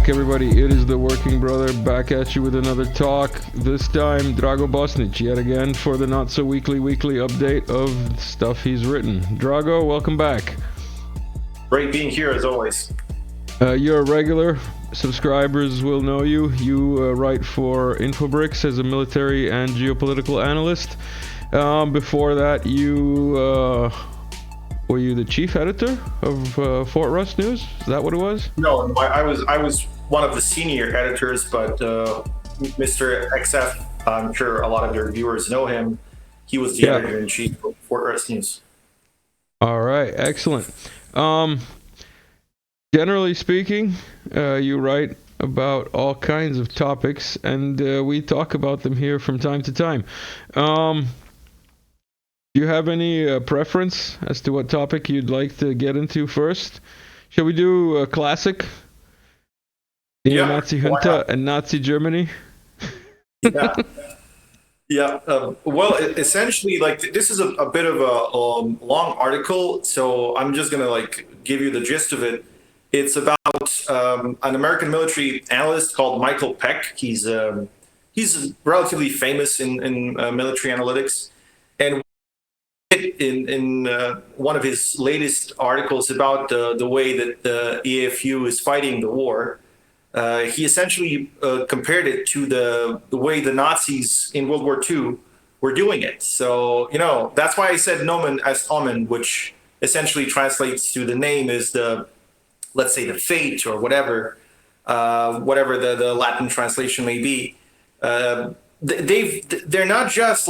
back, everybody. It is the Working Brother back at you with another talk. This time, Drago Bosnic yet again for the not so weekly update of stuff he's written. Drago, welcome back. Great being here as always. You're a regular. Subscribers will know you. You write for Infobricks as a military and geopolitical analyst. Before that, you were you the chief editor of Fort Russ News? Is that what it was? No, I was one of the senior editors, but Mr. XF, I'm sure a lot of your viewers know him. He was the editor-in-chief of Fort Russ News. All right, excellent. Generally speaking, you write about all kinds of topics, and we talk about them here from time to time. Do you have any preference as to what topic you'd like to get into first? Shall we do a classic? The Nazi junta and Nazi Germany? Well, essentially, this is a bit of a long article, so I'm just gonna give you the gist of it. It's about an American military analyst called Michael Peck. He's relatively famous in military analytics, and in one of his latest articles about the way that the EFU is fighting the war, he essentially compared it to the way the Nazis in World War II were doing it. So, that's why I said nomen est omen, which essentially translates to the name is the, let's say, the fate or whatever the Latin translation may be. They're not just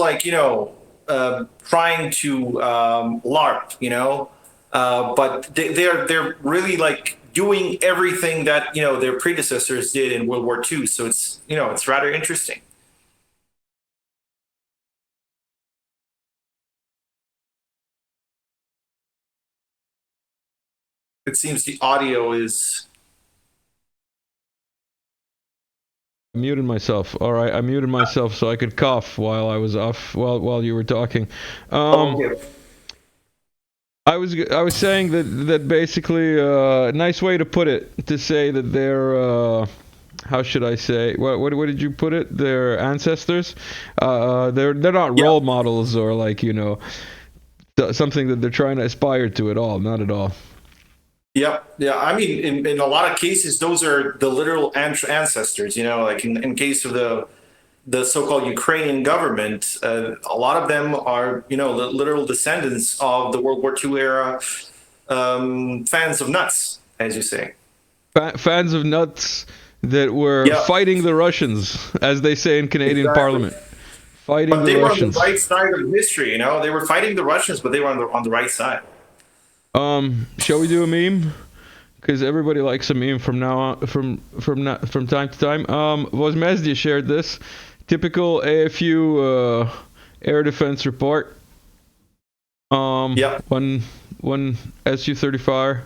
trying to LARP, but they're really doing everything that their predecessors did in World War II. So it's rather interesting. It seems the audio is. I muted myself. All right, I muted myself so I could cough while I was off while you were talking. Okay. I was saying that basically a nice way to put it, to say that they're how should I say, what did you put it? Their ancestors, they're not role models or something that they're trying to aspire to at all. Not at all. Yep. Yeah. I mean, in a lot of cases, those are the literal ancestors. Like in case of the so-called Ukrainian government, a lot of them are, the literal descendants of the World War II era fans of nuts, as you say. Fans of nuts that were fighting the Russians, as they say in Canadian Parliament. Fighting but the Russians. But they were on the right side of history. They were fighting the Russians, but they were on the right side. Shall we do a meme? Because everybody likes a meme from now on, from time to time. Vozmezdia shared this typical AFU air defense report. One Su-35,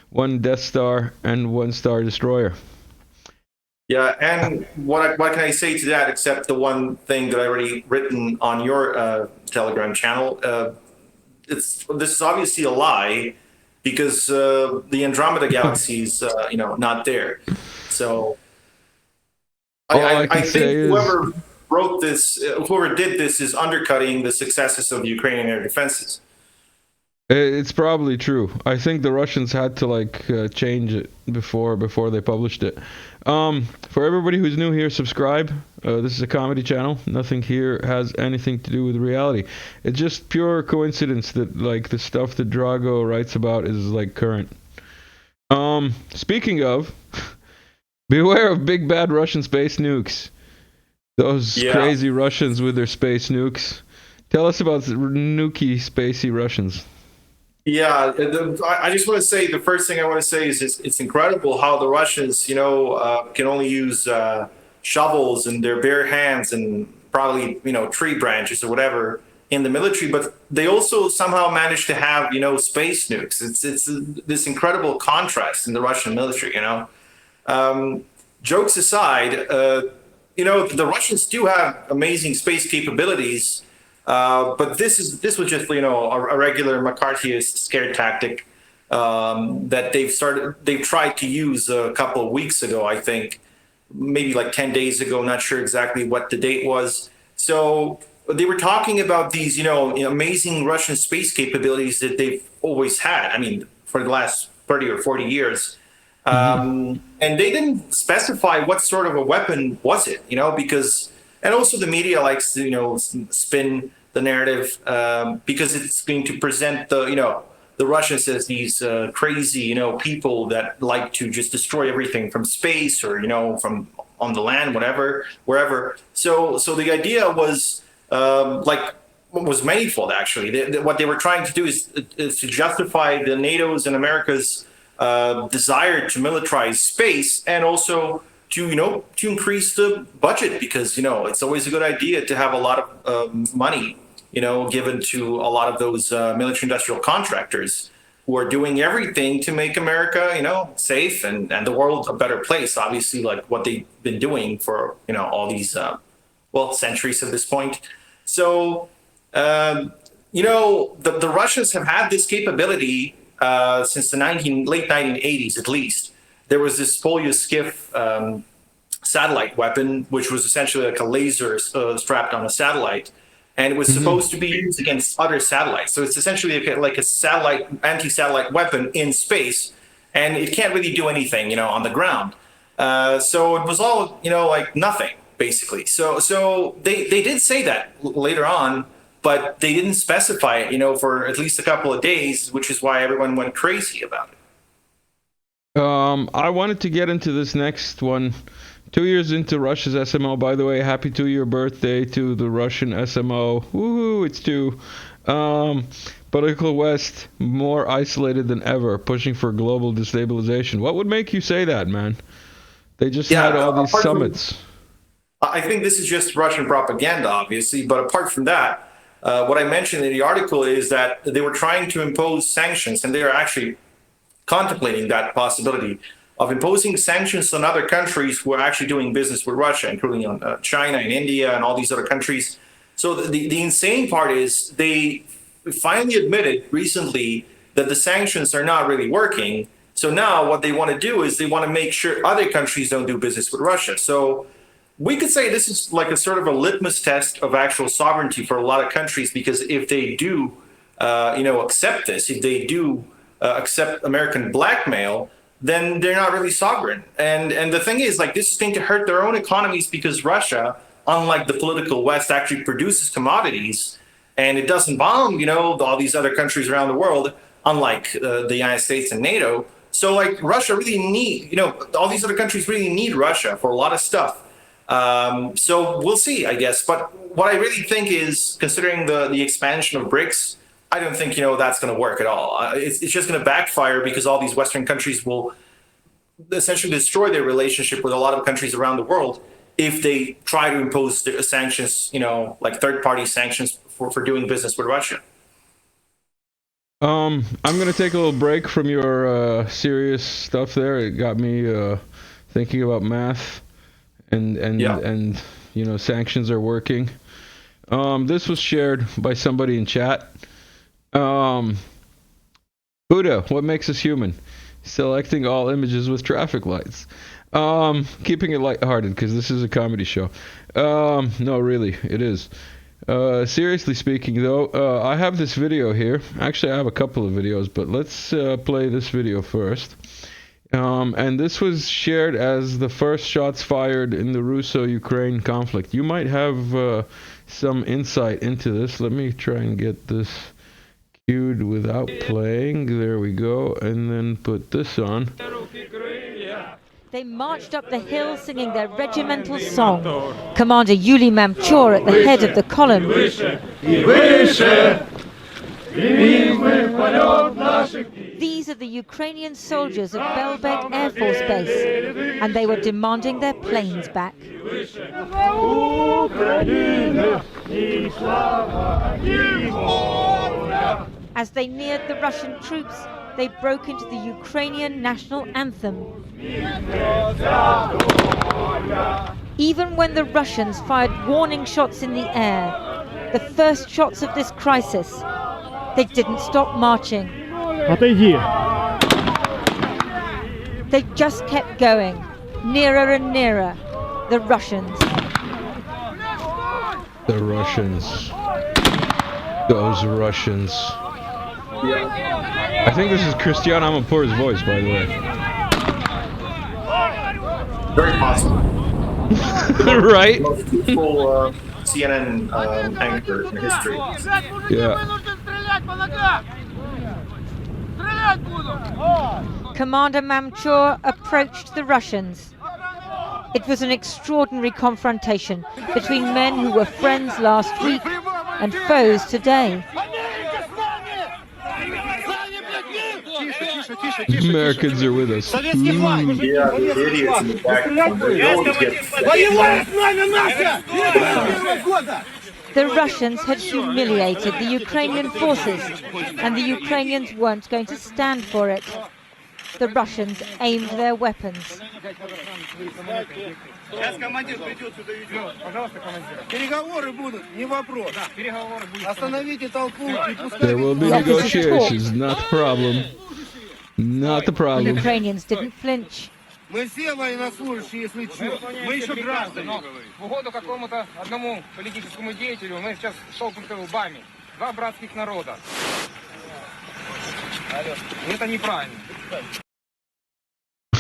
one Death Star, and one Star Destroyer. Yeah, and what can I say to that except the one thing that I already written on your Telegram channel? This is obviously a lie because the Andromeda galaxy is not there. So I think whoever wrote this, whoever did this, is undercutting the successes of Ukrainian air defenses. It's probably true. I think the Russians had to change it before they published it. For everybody who's new here, subscribe. This is a comedy channel. Nothing here has anything to do with reality. It's just pure coincidence that the stuff that Drago writes about is current. Speaking of, beware of big bad Russian space nukes. Those crazy Russians with their space nukes. Tell us about the nukey spacey Russians. Yeah, I just want to say, the first thing I want to say is it's incredible how the Russians, can only use shovels and their bare hands and probably, tree branches or whatever in the military, but they also somehow manage to have, space nukes. It's this incredible contrast in the Russian military, Jokes aside, the Russians do have amazing space capabilities. But this was just a regular McCarthyist scare tactic. that they've tried to use a couple of weeks ago, I think, maybe like 10 days ago, not sure exactly what the date was. So they were talking about these, amazing Russian space capabilities that they've always had. I mean, for the last 30 or 40 years. And they didn't specify what sort of a weapon was it, because, and also the media likes to, spin the narrative because it's going to present the Russians as these crazy, people that like to just destroy everything from space or, from on the land, whatever, wherever. So the idea was was manifold, actually. What they were trying to do is to justify the NATO's and America's desire to militarize space, and also to increase the budget, because it's always a good idea to have a lot of money given to a lot of those military industrial contractors who are doing everything to make America safe and the world a better place, obviously, like what they've been doing for all these centuries at this point. So the Russians have had this capability since the late 1980s, at least. There was this Polya-Skiff satellite weapon, which was essentially like a laser strapped on a satellite, and it was supposed to be used against other satellites. So it's essentially like a satellite, anti-satellite weapon in space, and it can't really do anything, on the ground. So it was all, like nothing, basically. So they did say that later on, but they didn't specify it, for at least a couple of days, which is why everyone went crazy about it. I wanted to get into this next one. 2 years into Russia's SMO, by the way. Happy 2-year birthday to the Russian SMO. Woohoo, it's 2. Political West more isolated than ever, pushing for global destabilization. What would make you say that, man? They just had all these summits. I think this is just Russian propaganda, obviously, but apart from that, what I mentioned in the article is that they were trying to impose sanctions, and they are actually contemplating that possibility of imposing sanctions on other countries who are actually doing business with Russia, including China and India and all these other countries. So the insane part is they finally admitted recently that the sanctions are not really working. So now what they want to do is they want to make sure other countries don't do business with Russia. So we could say this is like a sort of a litmus test of actual sovereignty for a lot of countries, because if they do, accept this, if they do accept American blackmail, then they're not really sovereign. And the thing is, like, this is going to hurt their own economies, because Russia, unlike the political West, actually produces commodities, and it doesn't bomb, all these other countries around the world, unlike the United States and NATO. So, like, Russia really all these other countries really need Russia for a lot of stuff. So we'll see, I guess. But what I really think is, considering the expansion of BRICS, I don't think, that's going to work at all. It's just going to backfire, because all these Western countries will essentially destroy their relationship with a lot of countries around the world if they try to impose sanctions, like third-party sanctions for doing business with Russia. I'm going to take a little break from your serious stuff there. It got me thinking about math and sanctions are working. This was shared by somebody in chat. Buddha, what makes us human? Selecting all images with traffic lights. Keeping it lighthearted, because this is a comedy show. No, really, it is. Seriously speaking, though, I have this video here. Actually, I have a couple of videos, but let's play this video first. And this was shared as the first shots fired in the Russo-Ukraine conflict. You might have some insight into this. Let me try and get this queued without playing. There we go. And then put this on. They marched up the hill singing their regimental song. Commander Yuli Mamchur at the head of the column. These are the Ukrainian soldiers of Belbek Air Force Base, and they were demanding their planes back. As they neared the Russian troops, they broke into the Ukrainian national anthem. Even when the Russians fired warning shots in the air, the first shots of this crisis, they didn't stop marching. They just kept going, nearer and nearer. The Russians. The Russians. Those Russians. I think this is Christian Amanpour's voice, by the way. Very possible. Right? The most beautiful CNN anchor in history. Yeah. Commander Mamchur approached the Russians. It was an extraordinary confrontation between men who were friends last week and foes today. Americans are with us. Yeah, the idiots in the back. The Russians had humiliated the Ukrainian forces, and the Ukrainians weren't going to stand for it. The Russians aimed their weapons. There will be negotiations, not the problem. Not the The problem. Ukrainians didn't flinch. Мы все военнослужащие, если что. Мы еще граждане. В угоду какому-то одному политическому деятелю мы сейчас столкнуты лбами. Два братских народа. Это неправильно.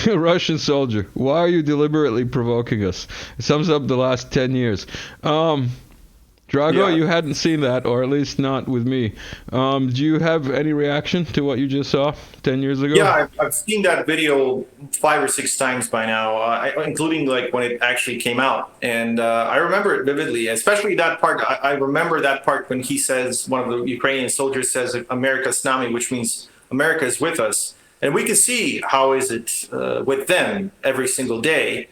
Russian soldier, why are you deliberately provoking us? It sums up the last 10 years. Drago, Yeah. you hadn't seen that, or at least not with me. Do you have any reaction to what you just saw 10 years ago? Yeah, I've seen that video 5 or 6 times by now, including like when it actually came out. And I remember it vividly, especially that part. I remember that part when he says, one of the Ukrainian soldiers says, America s nami, which means America is with us. And we can see how is it with them every single day.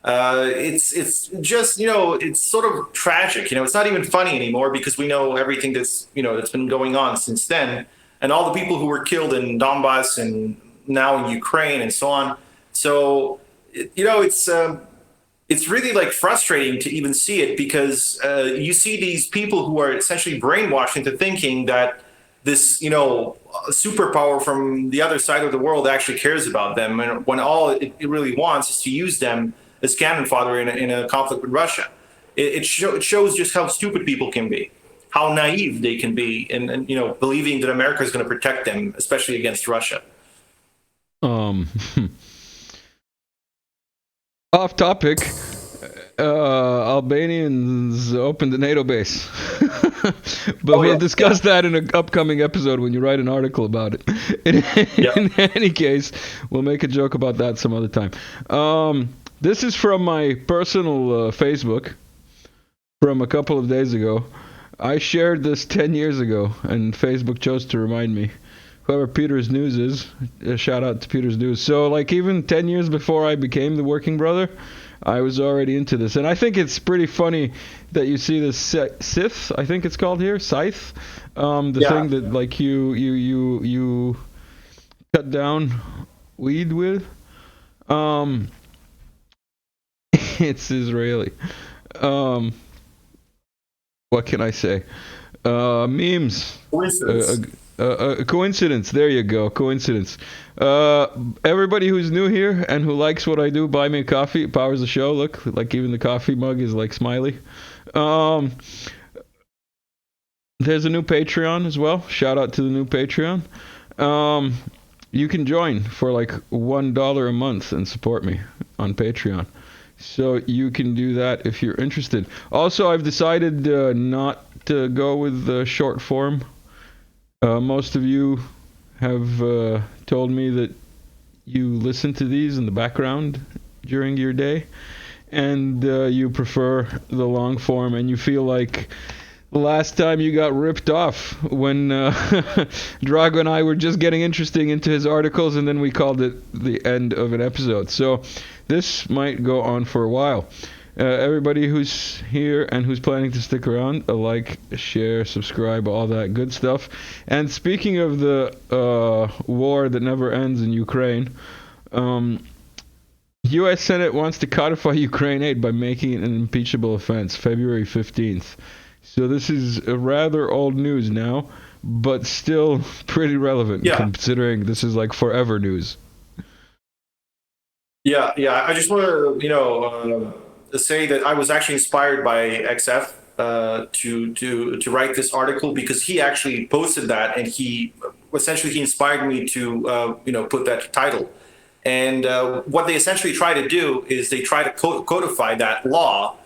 It's just, it's sort of tragic. It's not even funny anymore because we know everything that's been going on since then, and all the people who were killed in Donbass and now in Ukraine and so on. So, it's really like frustrating to even see it because you see these people who are essentially brainwashed into thinking that this, superpower from the other side of the world actually cares about them, and when all it really wants is to use them as cannon fodder in a conflict with Russia. It shows just how stupid people can be, how naive they can be, and believing that America is going to protect them, especially against Russia. Off topic. Albanians opened the NATO base. But we'll discuss that in an upcoming episode when you write an article about it. In any case, we'll make a joke about that some other time. This is from my personal Facebook from a couple of days ago. I shared this 10 years ago, and Facebook chose to remind me. Whoever Peter's News is, a shout out to Peter's News. So, like, even 10 years before I became the working brother, I was already into this. And I think it's pretty funny that you see this scythe, I think it's called here, scythe. The thing that, like, you cut down weed with. It's Israeli. What can I say? Memes. Coincidence. There you go. Coincidence. Everybody who's new here and who likes what I do, buy me a coffee. It powers the show. Look, like even the coffee mug is like smiley. There's a new Patreon as well. Shout out to the new Patreon. You can join for like $1 a month and support me on Patreon. So you can do that if you're interested. Also, I've decided not to go with the short form. Most of you have told me that you listen to these in the background during your day, and you prefer the long form, and you feel like the last time you got ripped off when Drago and I were just getting interesting into his articles, and then we called it the end of an episode. So this might go on for a while. Everybody who's here and who's planning to stick around, like, share, subscribe, all that good stuff. And speaking of the war that never ends in Ukraine, U.S. Senate wants to codify Ukraine aid by making it an impeachable offense, February 15th. So this is a rather old news now, but still pretty relevant considering this is like forever news. Yeah. I just want to, say that I was actually inspired by XF to write this article because he actually posted that, and he essentially he inspired me to put that title. And what they essentially try to do is they try to codify that law.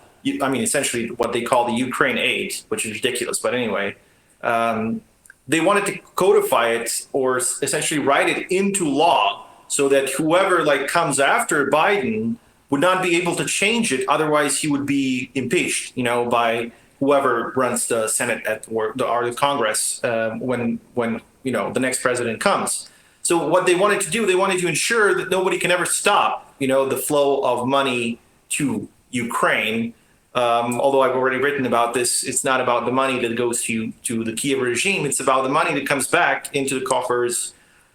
I mean, essentially what they call the Ukraine aid, which is ridiculous. But anyway, they wanted to codify it or essentially write it into law so that whoever like comes after Biden would not be able to change it. Otherwise, he would be impeached, by whoever runs the Senate or the Congress when the next president comes. So what they wanted to do, they wanted to ensure that nobody can ever stop, the flow of money to Ukraine. Although I've already written about this, it's not about the money that goes to the Kiev regime. It's about the money that comes back into the coffers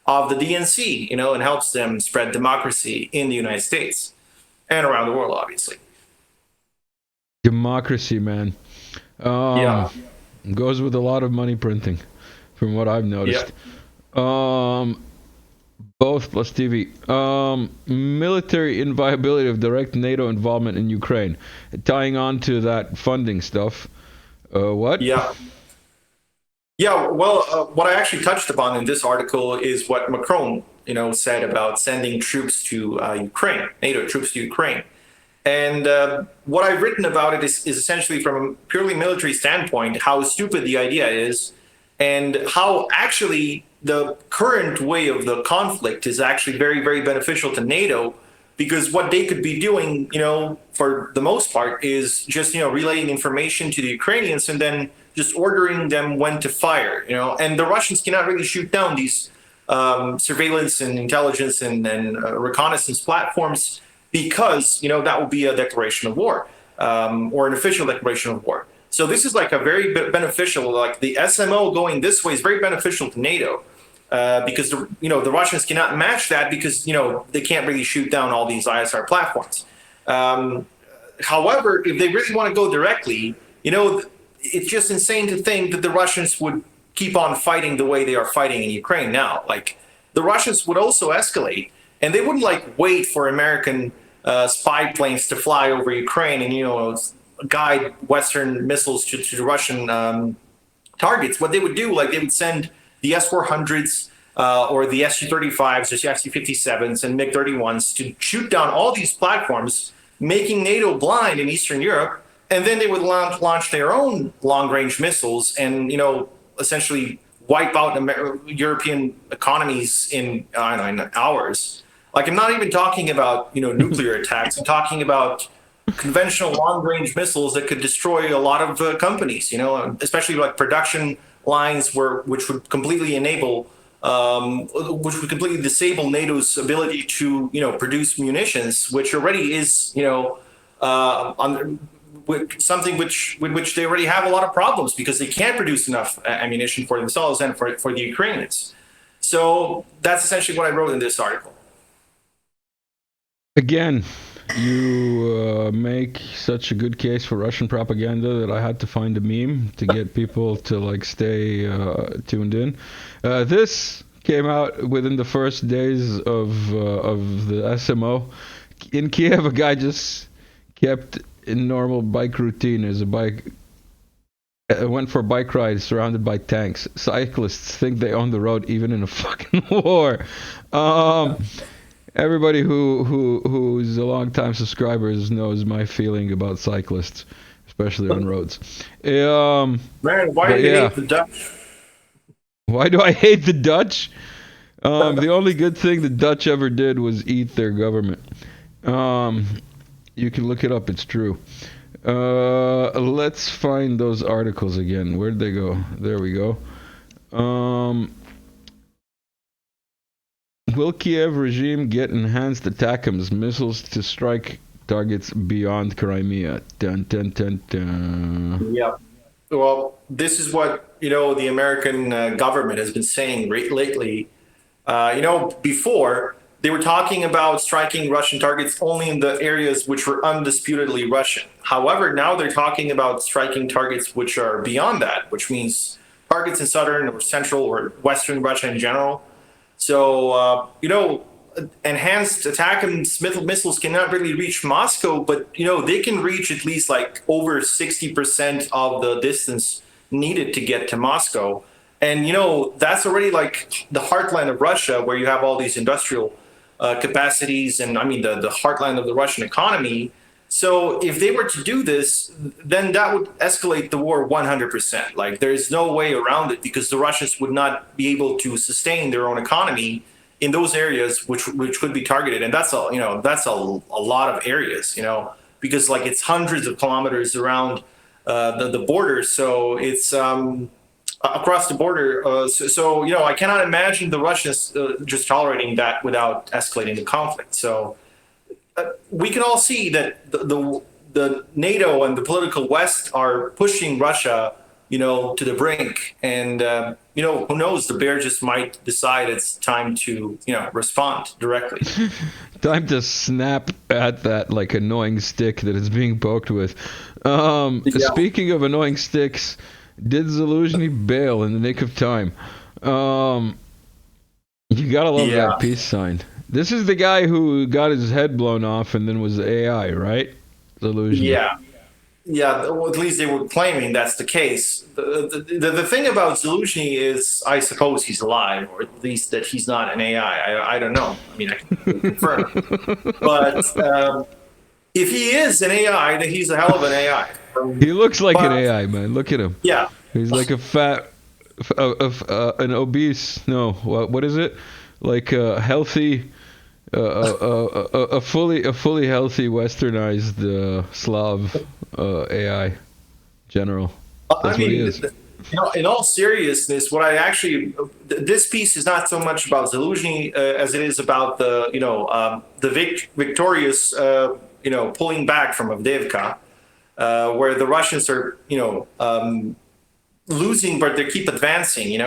of the DNC, and helps them spread democracy in the United States and around the world, obviously. Democracy, man. Yeah. Goes with a lot of money printing, from what I've noticed. Both plus TV. Military inviolability of direct NATO involvement in Ukraine. Tying on to that funding stuff. What? Yeah. Yeah, well, what I actually touched upon in this article is what Macron, said about sending troops to Ukraine, NATO troops to Ukraine. And what I've written about it is essentially from a purely military standpoint, how stupid the idea is, and how actually the current way of the conflict is actually very, very beneficial to NATO, because what they could be doing, for the most part, is just, relaying information to the Ukrainians and then just ordering them when to fire, and the Russians cannot really shoot down these surveillance and intelligence and reconnaissance platforms because, that would be a declaration of war or an official declaration of war. So this is like a very beneficial, like the SMO going this way is very beneficial to NATO because, the Russians cannot match that because, they can't really shoot down all these ISR platforms. However, if they really want to go directly, it's just insane to think that the Russians would keep on fighting the way they are fighting in Ukraine now. Like, the Russians would also escalate, and they wouldn't wait for American spy planes to fly over Ukraine and guide Western missiles to the Russian targets. What they would do, they would send the S-400s or the Su-35s or the Su-57s and MiG-31s to shoot down all these platforms, making NATO blind in Eastern Europe. And then they would launch their own long-range missiles and, essentially wipe out European economies in hours. I'm not even talking about, nuclear attacks. I'm talking about conventional long-range missiles that could destroy a lot of companies, especially production lines which would completely disable NATO's ability to, produce munitions, which already is, something with which they already have a lot of problems because they can't produce enough ammunition for themselves and for the Ukrainians. So that's essentially what I wrote in this article. Again, you make such a good case for Russian propaganda that I had to find a meme to get people to stay tuned in. This came out within the first days of the SMO. In Kiev, a guy just kept in normal bike routine as a bike went for a bike ride surrounded by tanks. Cyclists think they own the road even in a fucking war. Everybody who's a long time subscribers knows my feeling about cyclists, especially on roads. Man, why do you hate the Dutch? Why do I hate the Dutch? The only good thing the Dutch ever did was eat their government. You can look it up, it's true. Let's find those articles again. Where'd they go? There we go. Will Kiev regime get enhanced ATACMS missiles to strike targets beyond Crimea? Dun, dun, dun, dun. Yeah. Well, this is what, the American government has been saying lately. Before, they were talking about striking Russian targets only in the areas which were undisputedly Russian. However, now they're talking about striking targets which are beyond that, which means targets in southern or central or western Russia in general. So, enhanced missiles cannot really reach Moscow, but they can reach at least like over 60% of the distance needed to get to Moscow. And that's already like the heartland of Russia, where you have all these industrial capacities, and I mean the heartland of the Russian economy. So if they were to do this, then that would escalate the war 100%. Like there's no way around it, because the Russians would not be able to sustain their own economy in those areas which could be targeted. And that's a lot of areas, because like it's hundreds of kilometers around the border. So it's across the border. So I cannot imagine the Russians just tolerating that without escalating the conflict. So we can all see that the NATO and the political West are pushing Russia, to the brink. And, who knows, the bear just might decide it's time to, respond directly. Time to snap at that, like, annoying stick that is being poked with. Speaking of annoying sticks, did Zaluzhny bail in the nick of time? You gotta love that peace sign. This is the guy who got his head blown off and then was AI, right? Zaluzhny. Yeah. Well, at least they were claiming that's the case. The thing about Zaluzhny is, I suppose he's alive, or at least that he's not an AI. I don't know. I mean, I can confirm. But if he is an AI, then he's a hell of an AI. He looks like an AI, man. Look at him. Yeah. He's like a fat, an obese. No, what is it? Like a healthy. A fully healthy westernized Slav AI general. That's what he is. In all seriousness, this piece is not so much about Zaluzhny as it is about the victorious pulling back from Avdiivka, where the Russians are losing, but they keep advancing,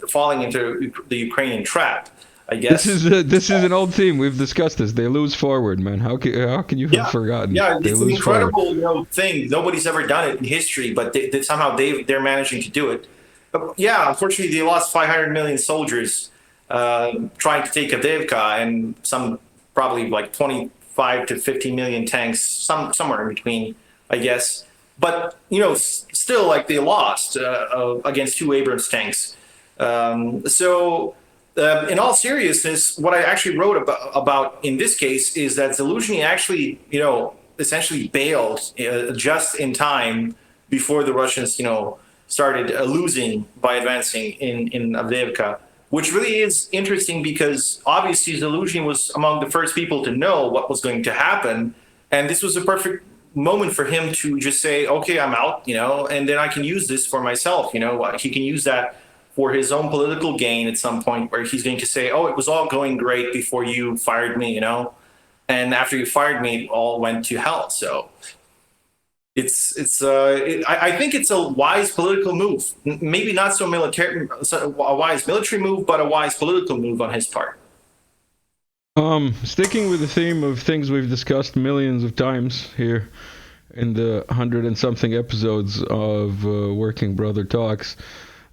falling into the Ukrainian trap. I guess this is an old theme. We've discussed this. They lose forward, man. How can you have forgotten? Yeah, they it's an incredible thing. Nobody's ever done it in history, but somehow they're managing to do it. But yeah, unfortunately, they lost 500 million soldiers trying to take Avdiivka, and some probably like 25 to 50 million tanks, somewhere in between, I guess. But still, like they lost against 2 Abrams tanks. In all seriousness, what I actually wrote about in this case is that Zaluzhny actually, essentially bailed just in time before the Russians, started losing by advancing in Avdiivka, which really is interesting because obviously Zaluzhny was among the first people to know what was going to happen. And this was a perfect moment for him to just say, okay, I'm out, and then I can use this for myself. He can use that for his own political gain at some point, where he's going to say, oh, it was all going great before you fired me, and after you fired me, it all went to hell. So I think it's a wise political move. Maybe not so a wise military move, but a wise political move on his part. Sticking with the theme of things we've discussed millions of times here in the 100 and something episodes of Working Brother Talks.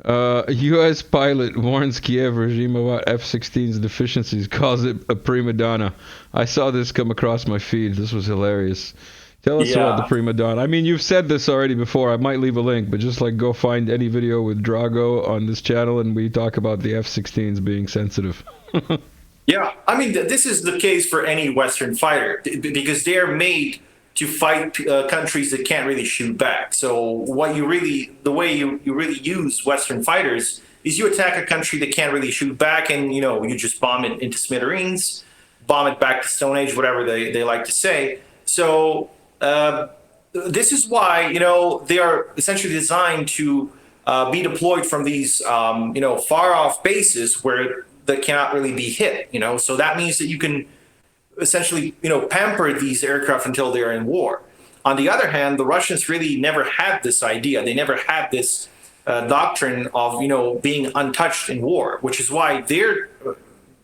U.S. pilot warns Kiev regime about F-16's deficiencies, calls it a Prima Donna. I saw this come across my feed. This was hilarious. Tell us about the Prima Donna. I mean, you've said this already before. I might leave a link, but just go find any video with Drago on this channel, and we talk about the F-16s being sensitive. Yeah, I mean, this is the case for any Western fighter, because they're made to fight countries that can't really shoot back. So the way you really use Western fighters is you attack a country that can't really shoot back, and you just bomb it into smithereens, bomb it back to Stone Age, whatever they like to say. So this is why they are essentially designed to be deployed from these far off bases where they cannot really be hit. So that means that you can essentially, pamper these aircraft until they're in war. On the other hand, the Russians really never had this idea. They never had this doctrine of, being untouched in war, which is why their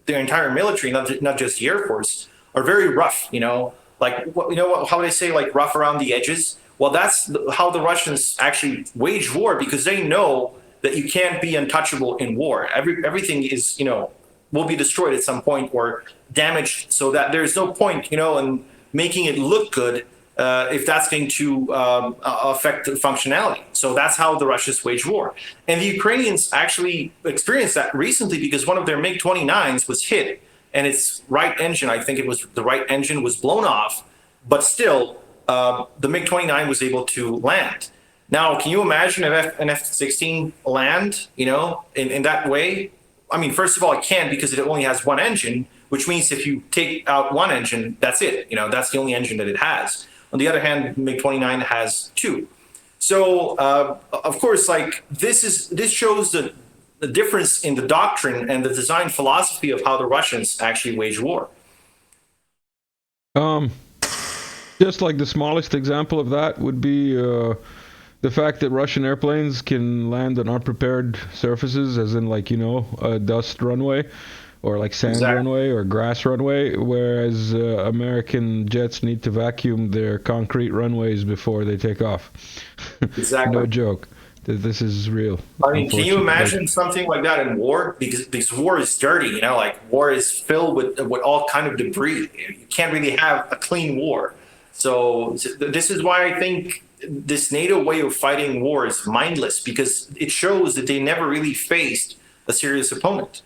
entire military, not just the Air Force, are very rough. How they say, like rough around the edges. Well, that's how the Russians actually wage war, because they know that you can't be untouchable in war. Everything is, will be destroyed at some point or damaged, so that there's no point, in making it look good if that's going to affect the functionality. So that's how the Russians wage war. And the Ukrainians actually experienced that recently because one of their MiG-29s was hit, and its right engine, I think it was the right engine, was blown off, but still the MiG-29 was able to land. Now, can you imagine if an F-16 land, in that way? I mean, first of all, it can't because it only has one engine, which means if you take out one engine, that's it. That's the only engine that it has. On the other hand, MiG-29 has two. So, of course, this shows the difference in the doctrine and the design philosophy of how the Russians actually wage war. Just like the smallest example of that would be the fact that Russian airplanes can land on unprepared surfaces, as in a dust runway, or like sand runway or grass runway, whereas American jets need to vacuum their concrete runways before they take off. Exactly. No joke. This is real. I mean, can you imagine something like that in war? Because war is dirty, war is filled with all kind of debris. You can't really have a clean war. So this is why I think this NATO way of fighting war is mindless, because it shows that they never really faced a serious opponent.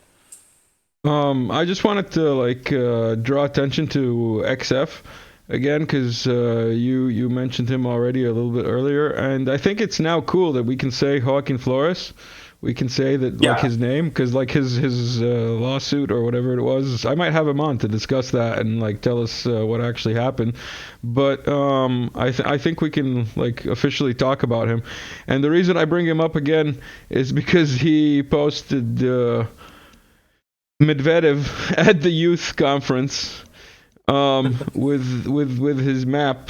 I just wanted to draw attention to XF again, because you mentioned him already a little bit earlier, and I think it's now cool that we can say Joaquin Flores. We can say that his name, because his lawsuit or whatever it was, I might have him on to discuss that and tell us what actually happened. But I think we can officially talk about him, and the reason I bring him up again is because he posted Medvedev at the youth conference with his map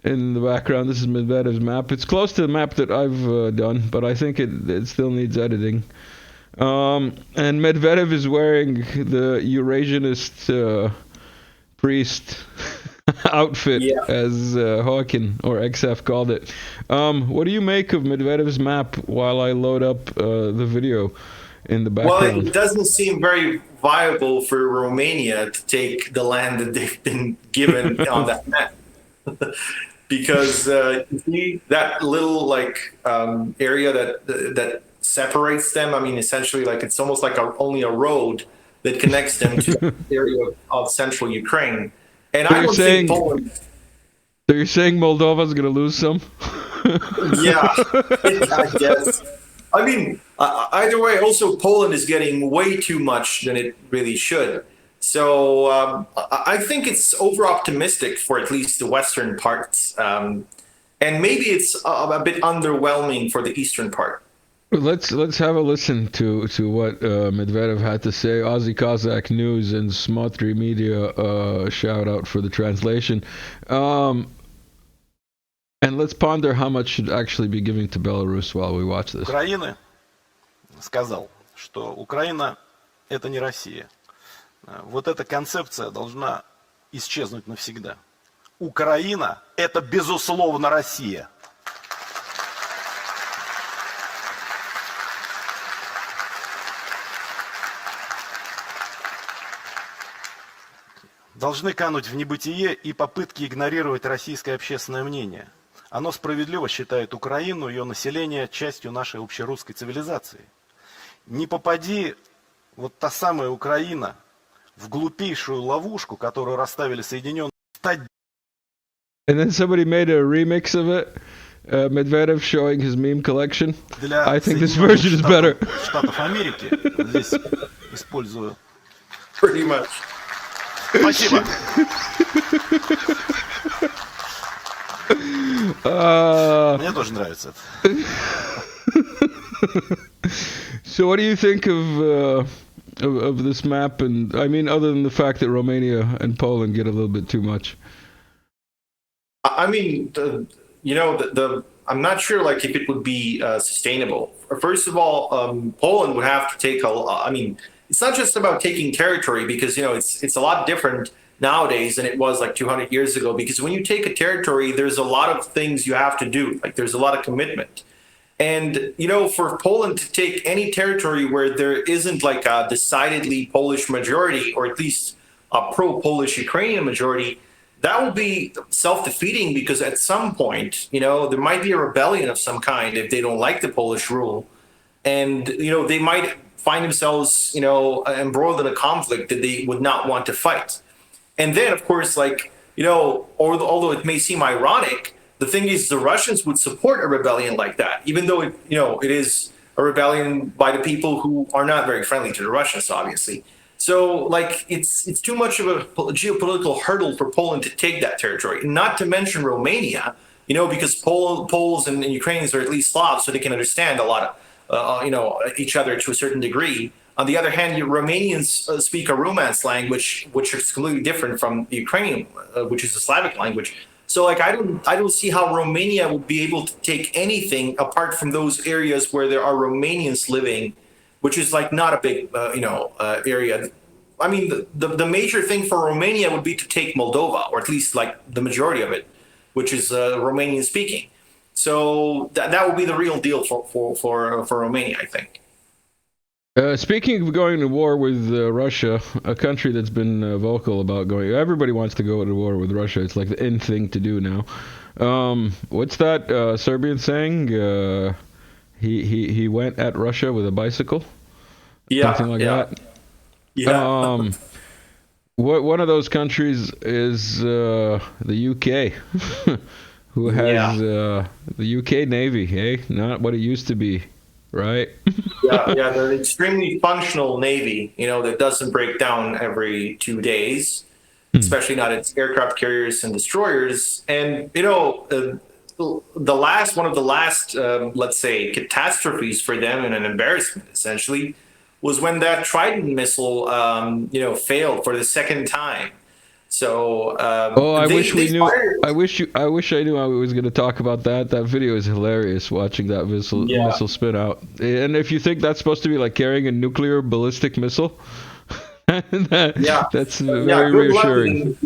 in the background. This is Medvedev's map. It's close to the map that I've done, but I think it still needs editing. And Medvedev is wearing the Eurasianist priest outfit, as Joaquin or XF called it. What do you make of Medvedev's map while I load up the video in the background? Well, it doesn't seem very viable for Romania to take the land that they've been given on that map. Because you see that little area that separates them. I mean, essentially, it's almost like only a road that connects them to the area of central Ukraine. And So I don't think Poland. So you're saying Moldova's going to lose some? Yeah, I guess. I mean, either way, also Poland is getting way too much than it really should. So I think it's over-optimistic for at least the western parts. And maybe it's a bit underwhelming for the eastern part. Let's have a listen to what Medvedev had to say. Aussie Cossack News and Smotry Media shout out for the translation. And let's ponder how much should actually be giving to Belarus while we watch this. Украины сказал, что Украина – это не Россия. Вот эта концепция должна исчезнуть навсегда. Украина – это безусловно Россия. Должны кануть в небытие и попытки игнорировать российское общественное мнение. Оно справедливо считает Украину и ее население частью нашей общерусской цивилизации. Не попади вот та самая Украина в глупейшую ловушку, которую расставили Соединенные Штаты. And then somebody made a remix of it. Medvedev showing his meme collection. I think this version is better. Штатов Америки здесь использую. Pretty much. Спасибо. Мне тоже нравится это. So what do you think of this map? And I mean, other than the fact that Romania and Poland get a little bit too much. I mean, I'm not sure if it would be sustainable. First of all, Poland would have to take I mean, it's not just about taking territory, because it's a lot different nowadays than it was 200 years ago. Because when you take a territory, there's a lot of things you have to do. There's a lot of commitment, And, for Poland to take any territory where there isn't like a decidedly Polish majority, or at least a pro-Polish Ukrainian majority, that will be self-defeating, because at some point, there might be a rebellion of some kind if they don't like the Polish rule. And, they might find themselves, embroiled in a conflict that they would not want to fight. And then, of course, although it may seem ironic, the thing is the Russians would support a rebellion like that, even though it is a rebellion by the people who are not very friendly to the Russians, obviously. So, it's too much of a geopolitical hurdle for Poland to take that territory. Not to mention Romania, because Poles and Ukrainians are at least Slavs, so they can understand a lot of, each other to a certain degree. On the other hand, Romanians speak a Romance language, which is completely different from the Ukrainian, which is a Slavic language. So, I don't see how Romania would be able to take anything apart from those areas where there are Romanians living, which is not a big, area. I mean, the major thing for Romania would be to take Moldova, or at least the majority of it, which is Romanian speaking. So that would be the real deal for Romania, I think. Speaking of going to war with Russia, a country that's been vocal about going, everybody wants to go to war with Russia. It's like the in thing to do now. What's that Serbian saying? He went at Russia with a bicycle. Yeah, something like that. Yeah. One of those countries is the UK, who has the UK Navy. Hey, not what it used to be. Right. yeah, the extremely functional Navy, that doesn't break down every 2 days, especially not its aircraft carriers and destroyers. And, one of the last, let's say, catastrophes for them, and an embarrassment, essentially, was when that Trident missile, failed for the second time. So, I wish we knew. I wish I knew I was going to talk about that. That video is hilarious. Watching that missile spin out. And if you think that's supposed to be like carrying a nuclear ballistic missile, that's very reassuring.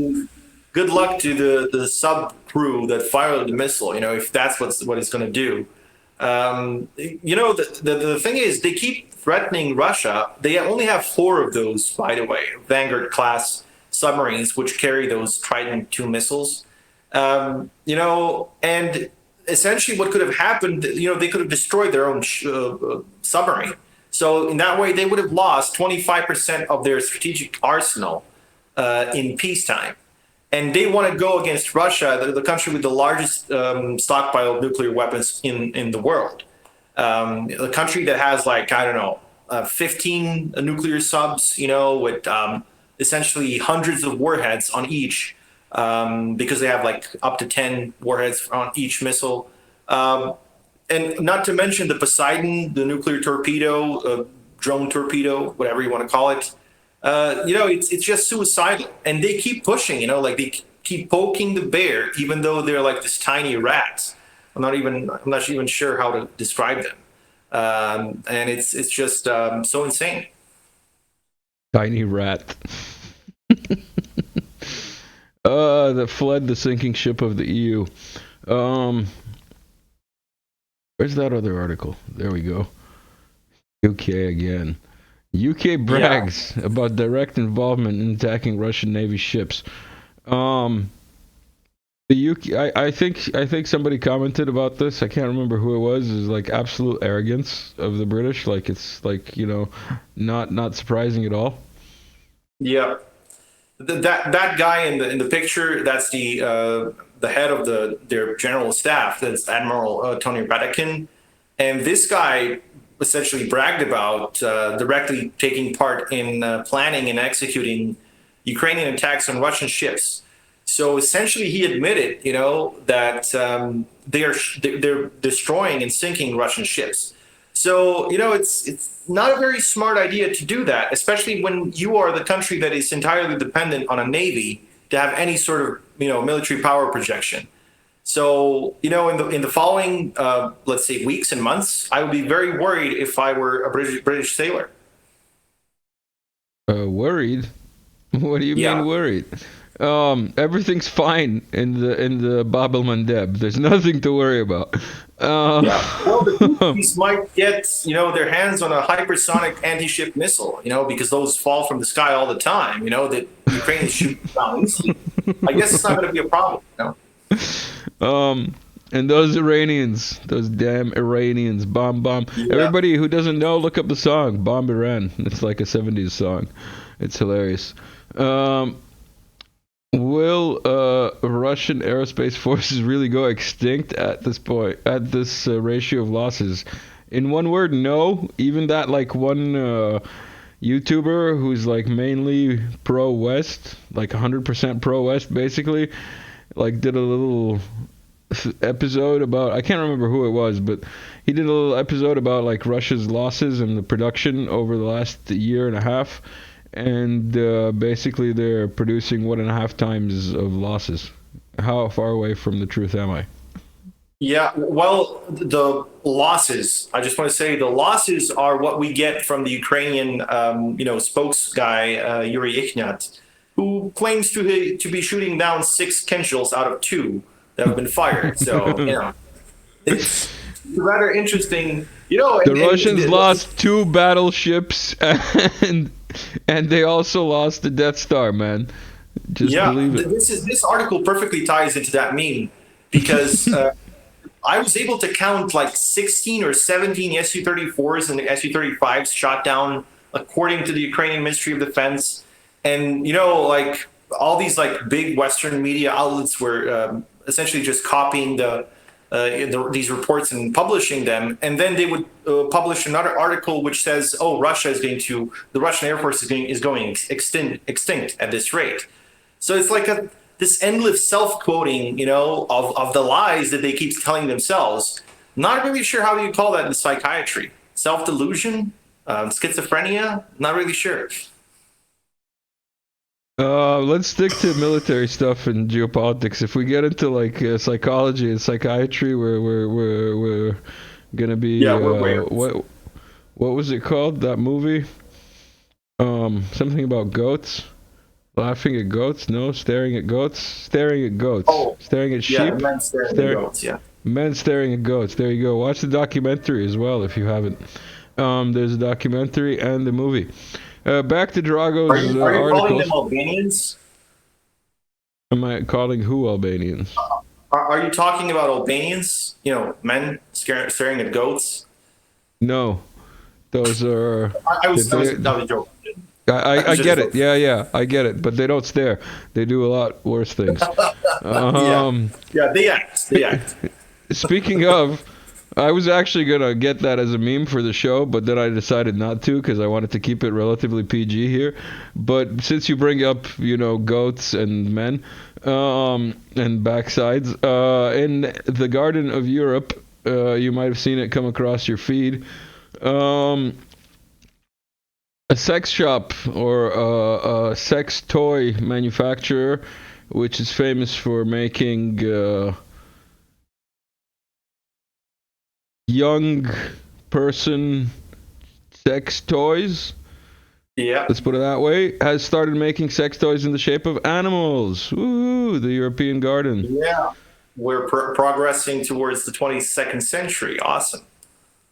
Good luck to the sub crew that fired the missile. If that's what it's going to do. The thing is, they keep threatening Russia. They only have 4 of those, by the way, Vanguard class submarines, which carry those Trident II missiles. And essentially what could have happened, they could have destroyed their own submarine. So in that way, they would have lost 25% of their strategic arsenal in peacetime. And they want to go against Russia, the country with the largest stockpile of nuclear weapons in the world. A country that has 15 nuclear subs, with essentially hundreds of warheads on each, because they have up to 10 warheads on each missile. And not to mention the Poseidon, the nuclear torpedo, drone torpedo, whatever you want to call it. It's just suicidal. And they keep pushing, they keep poking the bear, even though they're like this tiny rats. I'm not even sure how to describe them. And it's just so insane. Tiny rat. That fled the sinking ship of the EU. Where's that other article? There we go. UK again. UK brags about direct involvement in attacking Russian Navy ships. The UK, I think somebody commented about this. I can't remember who it was. Is absolute arrogance of the British. It's not surprising at all. Yeah, that guy in the picture, that's the head of their general staff. That's Admiral Tony Radakin, and this guy essentially bragged about directly taking part in planning and executing Ukrainian attacks on Russian ships. So essentially, he admitted, that they're destroying and sinking Russian ships. So, it's not a very smart idea to do that, especially when you are the country that is entirely dependent on a navy to have any sort of, military power projection. So, in the following, let's say, weeks and months, I would be very worried if I were a British sailor. Worried? What do you mean worried? Everything's fine in the Bab el-Mandeb. There's nothing to worry about. Yeah. Well, the Houthis might get, their hands on a hypersonic anti-ship missile, because those fall from the sky all the time, that Ukrainians shoot down instantly. I guess it's not going to be a problem, And those Iranians, those damn Iranians, bomb. Yeah. Everybody who doesn't know, look up the song, Bomb Iran. It's like a 70s song. It's hilarious. Will Russian aerospace forces really go extinct at this point, at this ratio of losses? In one word, no. Even that like one YouTuber who's like mainly pro-West, like 100% pro-West basically, like did a little episode about, I can't remember who it was, but he did a little episode about like Russia's losses and the production over the last year and a half, and basically they're producing 1.5 times of losses. How far away from the truth am I? Yeah, well, the losses, I just want to say the losses are what we get from the Ukrainian, spokes guy, Yuri Ichnyat, who claims to be shooting down 6 Kenshals out of 2 that have been fired. So, it's rather interesting. The Russians lost 2 battleships and they also lost the Death Star, man. Just believe it. This article perfectly ties into that meme because I was able to count like 16 or 17 Su-34s and Su-35s shot down according to the Ukrainian Ministry of Defense. And, like all these like big Western media outlets were essentially just copying these reports and publishing them. And then they would publish another article which says, oh, the Russian Air Force is going extinct at this rate. So it's like this endless self-quoting, of the lies that they keep telling themselves. Not really sure how you call that in psychiatry. Self-delusion? Schizophrenia? Not really sure. Let's stick to military stuff and geopolitics. If we get into like psychology and psychiatry, we're gonna be what was it called? That movie? Something about goats. Laughing at goats? No, staring at goats. Staring at goats. Oh, staring at sheep. Yeah, men staring at goats. Yeah. Men staring at goats. There you go. Watch the documentary as well if you haven't. There's a documentary and the movie. Back to Drago's Are you article. calling them Albanians? Am I calling who Albanians? Are you talking about Albanians? Men staring at goats? No, those are. That was a joke. I get it. Yeah, I get it. But they don't stare. They do a lot worse things. Yeah, they act. Speaking of, I was actually gonna get that as a meme for the show, but then I decided not to because I wanted to keep it relatively PG here. But since you bring up, goats and men, and backsides, in the Garden of Europe, you might have seen it come across your feed. A sex shop or a sex toy manufacturer, which is famous for making young person sex toys. Yeah. Let's put it that way. Has started making sex toys in the shape of animals. Woo! The European garden. Yeah. We're progressing towards the 22nd century. Awesome.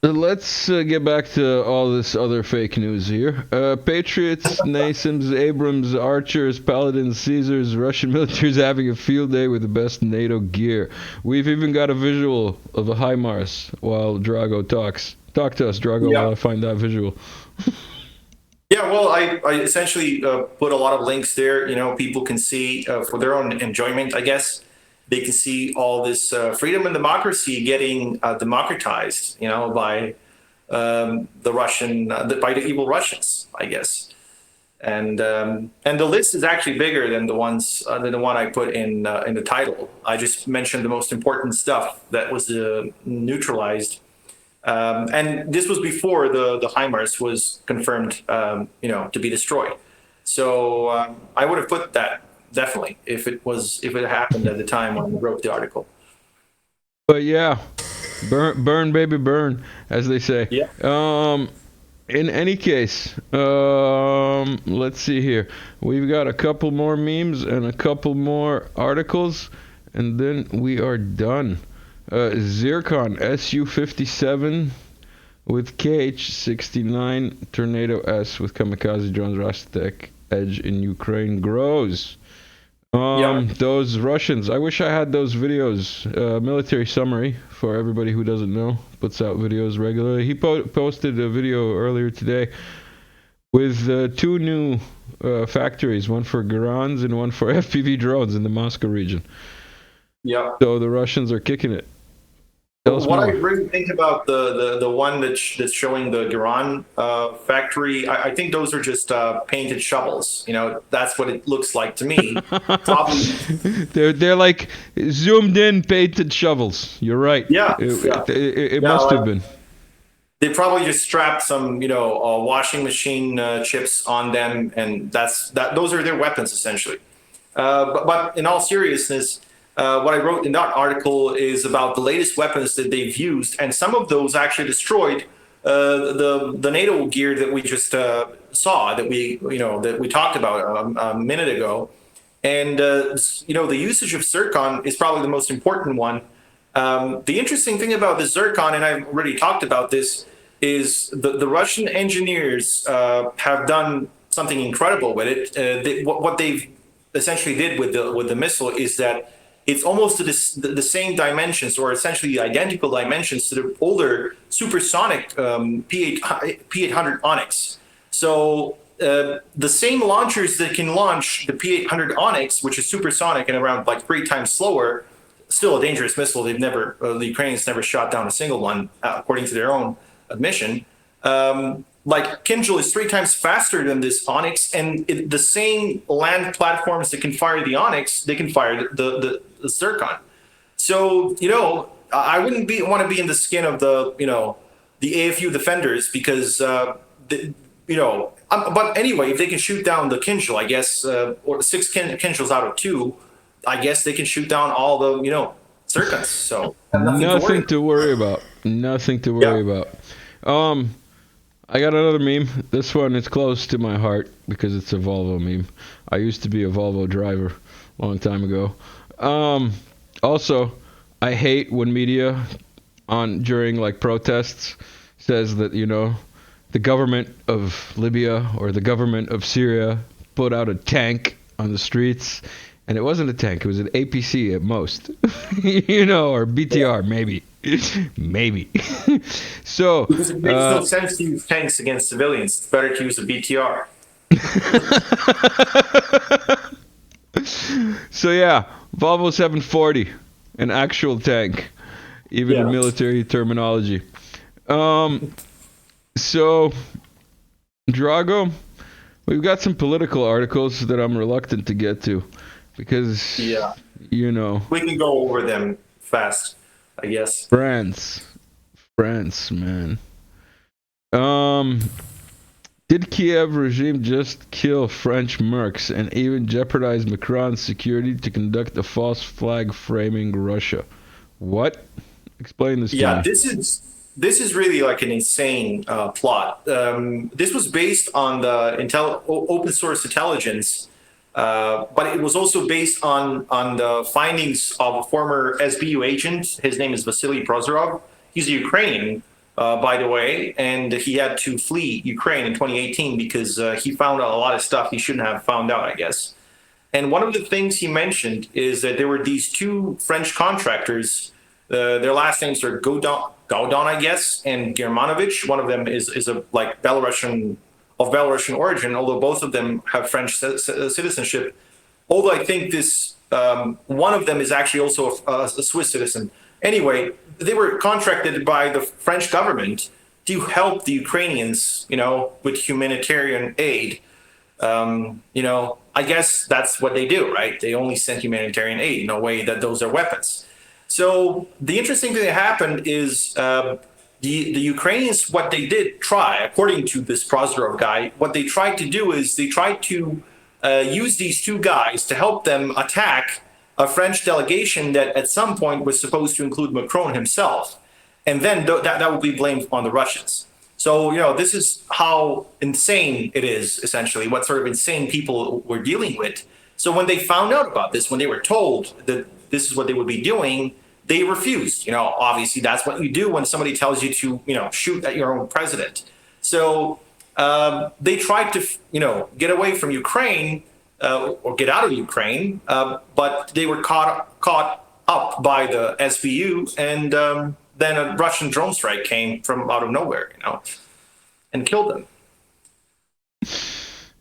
Let's get back to all this other fake news here. Patriots, NASAMS, Abrams, Archers, Paladins, Caesars, Russian military is having a field day with the best NATO gear. We've even got a visual of a HIMARS while Drago talks. Talk to us, Drago, while I find that visual. Yeah, well, I essentially put a lot of links there. People can see for their own enjoyment, I guess. They can see all this freedom and democracy getting democratized, by the by the evil Russians, I guess. And the list is actually bigger than the one I put in the title. I just mentioned the most important stuff that was neutralized, and this was before the HIMARS was confirmed, to be destroyed. So I would have put that. Definitely, if it happened at the time when we wrote the article. But yeah, burn baby burn, as they say. Yeah. In any case, let's see here. We've got a couple more memes and a couple more articles, and then we are done. Zircon Su57 with KH-69 Tornado S with kamikaze drones Rostec Edge in Ukraine grows. Those Russians. I wish I had those videos. Military summary for everybody who doesn't know. Puts out videos regularly. He posted a video earlier today with two new factories, one for Garans and one for FPV drones in the Moscow region. Yeah. So the Russians are kicking it. Tell us What more. I really think about the one that's showing the Garan factory, I think those are just painted shovels. You know, that's what it looks like to me. Probably. They're like zoomed in painted shovels. You're right. Yeah. It must have been. They probably just strapped some, washing machine chips on them, and those are their weapons essentially. But in all seriousness, what I wrote in that article is about the latest weapons that they've used, and some of those actually destroyed the NATO gear that we just saw, that we talked about a minute ago. And the usage of zircon is probably the most important one. The interesting thing about the zircon, and I've already talked about this, is the Russian engineers have done something incredible with it. What they've essentially did with the missile is that it's almost the same dimensions, or essentially identical dimensions, to the older supersonic P-800 Onyx. So the same launchers that can launch the P-800 Onyx, which is supersonic and around like 3 times slower, still a dangerous missile. The Ukrainians never shot down a single one, according to their own admission. Like Kinjal is 3 times faster than this Onyx, and the same land platforms that can fire the Onyx, they can fire the Zircon. So I wouldn't want to be in the skin of the AFU defenders, because but anyway, if they can shoot down the Kinjal, I guess, or 6 Kinjals out of 2, I guess they can shoot down all the Zircons. So nothing to worry about. Nothing to worry about. I got another meme. This one is close to my heart because it's a Volvo meme. I used to be a Volvo driver a long time ago. Also, I hate when media during like protests says that, the government of Libya or the government of Syria put out a tank on the streets. And it wasn't a tank. It was an APC at most, or BTR, maybe. Maybe. So because it makes no sense to use tanks against civilians. It's better to use a BTR. So yeah, Volvo 740, an actual tank, even in military terminology. So Drago, we've got some political articles that I'm reluctant to get to because we can go over them fast, I guess. France, man. Did Kiev regime just kill French mercs and even jeopardize Macron's security to conduct a false flag framing Russia? What? Explain this to me. Yeah, this is really like an insane plot. This was based on the open source intelligence, but it was also based on the findings of a former SBU agent. His name is Vasily Prozorov. He's a Ukrainian, by the way, and he had to flee Ukraine in 2018 because he found out a lot of stuff he shouldn't have found out, I guess. And one of the things he mentioned is that there were these 2 French contractors. Their last names are Gaudon, I guess, and Germanovich. One of them is a Belarusian origin, although both of them have French citizenship. Although I think this one of them is actually also a Swiss citizen. Anyway, they were contracted by the French government to help the Ukrainians, with humanitarian aid. I guess that's what they do, right? They only send humanitarian aid, no way that those are weapons. So the interesting thing that happened is the Ukrainians, what they did try, according to this Prozorov guy, what they tried to do is they tried to use these 2 guys to help them attack a French delegation that at some point was supposed to include Macron himself. And then that would be blamed on the Russians. So, this is how insane it is, essentially, what sort of insane people we're dealing with. So when they found out about this, when they were told that this is what they would be doing, they refused. Obviously, that's what you do when somebody tells you to, shoot at your own president. So they tried to, get away from Ukraine or get out of Ukraine, but they were caught up by the SVU, and then a Russian drone strike came from out of nowhere, and killed them.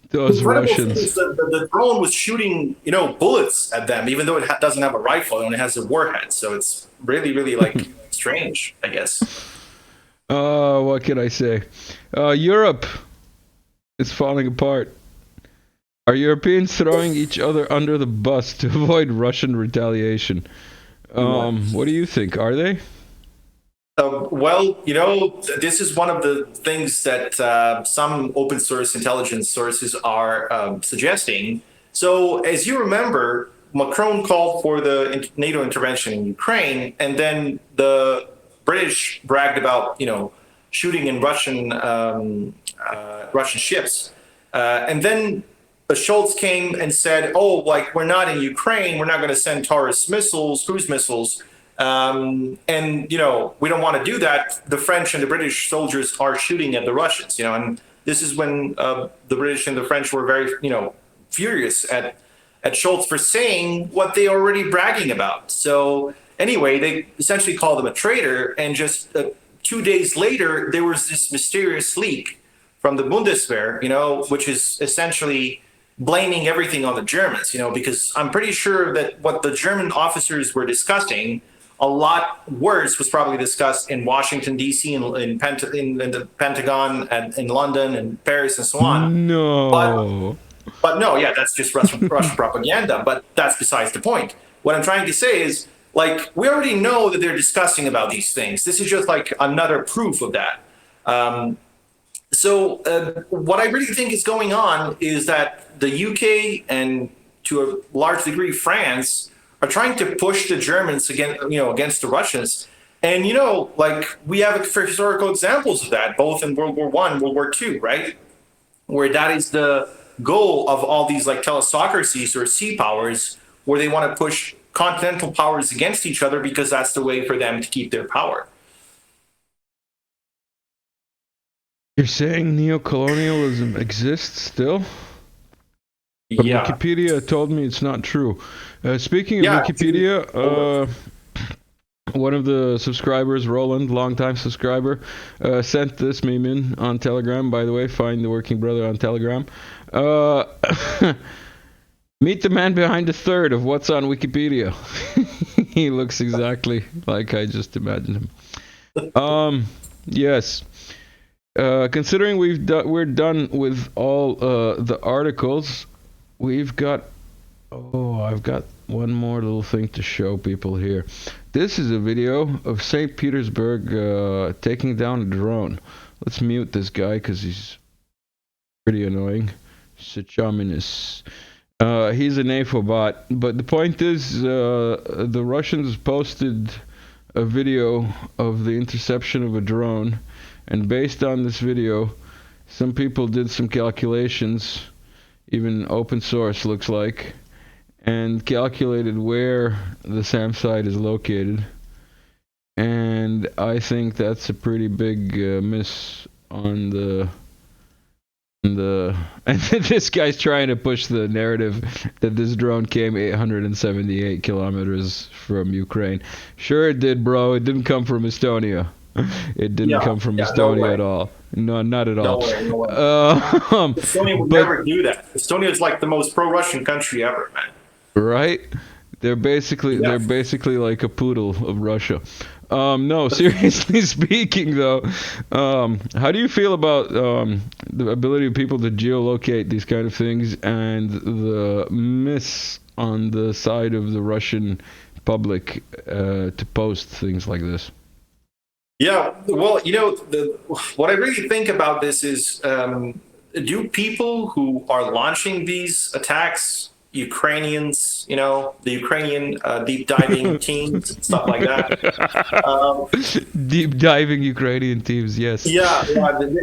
Those Russians. The drone was shooting, bullets at them, even though it doesn't have a rifle, it only has a warhead. So it's really, really like strange, I guess. What can I say? Europe is falling apart. Are Europeans throwing each other under the bus to avoid Russian retaliation? What do you think? Are they? Well, this is one of the things that some open source intelligence sources are suggesting. So, as you remember, Macron called for the NATO intervention in Ukraine, and then the British bragged about, shooting in Russian ships, and then Scholz came and said, "Oh, we're not in Ukraine. We're not going to send Taurus missiles, cruise missiles." And we don't want to do that. The French and the British soldiers are shooting at the Russians, and this is when the British and the French were very, furious at Scholz for saying what they are already bragging about. So anyway, they essentially called him a traitor, and just 2 days later, there was this mysterious leak from the Bundeswehr, which is essentially blaming everything on the Germans, because I'm pretty sure that what the German officers were discussing, a lot worse was probably discussed in Washington, D.C., in the Pentagon, and in London and Paris and so on. No. But no, yeah, that's just Russian propaganda. But that's besides the point. What I'm trying to say is, we already know that they're discussing about these things. This is just another proof of that. So what I really think is going on is that the UK and to a large degree France are trying to push the Germans against the Russians. And, we have historical examples of that, both in World War I, World War II, right? Where that is the goal of all these telesocracies or sea powers, where they want to push continental powers against each other because that's the way for them to keep their power. You're saying neocolonialism exists still? But Yeah. Wikipedia told me it's not true. Speaking of Wikipedia, one of the subscribers, Roland, longtime subscriber, sent this meme in on Telegram. By the way, find the Working Brother on Telegram. Meet the man behind the third of what's on Wikipedia. He looks exactly like I just imagined him. Yes. Considering we're done with all the articles, we've got. Oh, I've got one more little thing to show people here. This is a video of St. Petersburg taking down a drone. Let's mute this guy because he's pretty annoying. Sichaminus. He's an NATO bot. But the point is, the Russians posted a video of the interception of a drone. And based on this video, some people did some calculations, even open source looks like, and calculated where the SAM site is located. And I think that's a pretty big miss on the... And this guy's trying to push the narrative that this drone came 878 kilometers from Ukraine. Sure it did, bro. It didn't come from Estonia. It didn't come from Estonia at all. No, not at all. No way. Estonia would never do that. Estonia is the most pro-Russian country ever, man. Right? They're basically like a poodle of Russia. No, seriously speaking though, how do you feel about the ability of people to geolocate these kind of things and the miss on the side of the Russian public to post things like this? Yeah, well, what I really think about this is, do people who are launching these attacks Ukrainians, you know, the Ukrainian deep diving teams and stuff like that. Deep diving Ukrainian teams, yes. Yeah,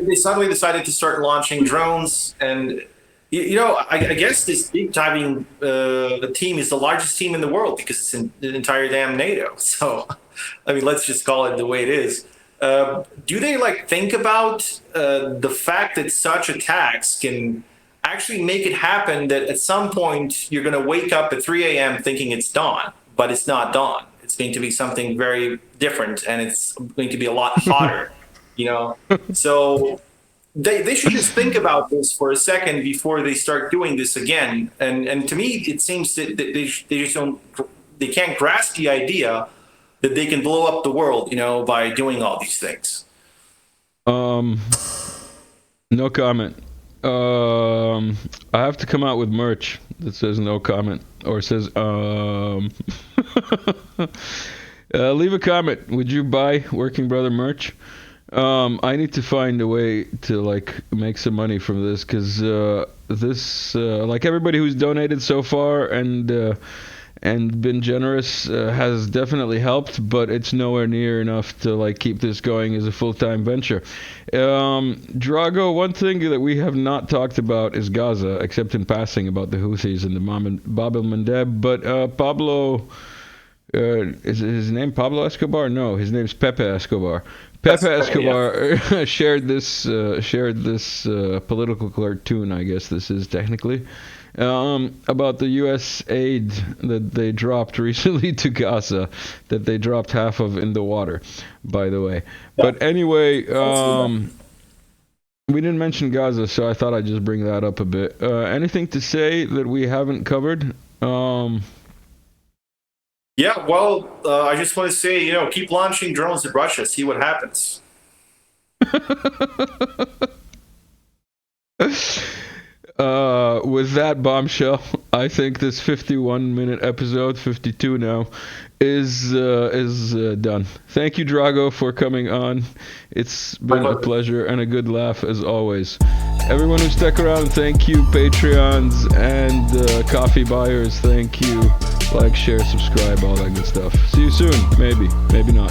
they suddenly decided to start launching drones, and you know, I guess this deep diving team is the largest team in the world because it's in the entire damn NATO. So, I mean, let's just call it the way it is. Do they like think about the fact that such attacks can actually make it happen that at some point you're going to wake up at 3 a.m. thinking it's dawn, but it's not dawn. It's going to be something very different, and it's going to be a lot hotter, you know? So they should just think about this for a second before they start doing this again. And to me, it seems that they can't grasp the idea that they can blow up the world, you know, by doing all these things. No comment. I have to come out with merch that says no comment or says leave a comment. Would you buy Working Brother merch? I need to find a way to like make some money from this, because this like everybody who's donated so far and been generous has definitely helped, but it's nowhere near enough to like keep this going as a full-time venture. Drago, one thing that we have not talked about is Gaza, except in passing about the Houthis and the Bab el-Mandeb, but Pablo, is his name Pablo Escobar? No, his name's Pepe Escobar. Pepe Escobar shared this political cartoon, I guess this is technically, about the U.S. aid that they dropped recently to Gaza, that they dropped half of in the water, by the way. Yeah. But anyway, we didn't mention Gaza, so I thought I'd just bring that up a bit. Anything to say that we haven't covered? Yeah, well, I just want to say, you know, keep launching drones at Russia, see what happens. With that bombshell, I think this 51-minute episode, 52 now, is done. Thank you, Drago, for coming on. It's been a pleasure and a good laugh as always. Everyone who stuck around, thank you. Patreons and coffee buyers, thank you. Like, share, subscribe, all that good stuff. See you soon. Maybe not.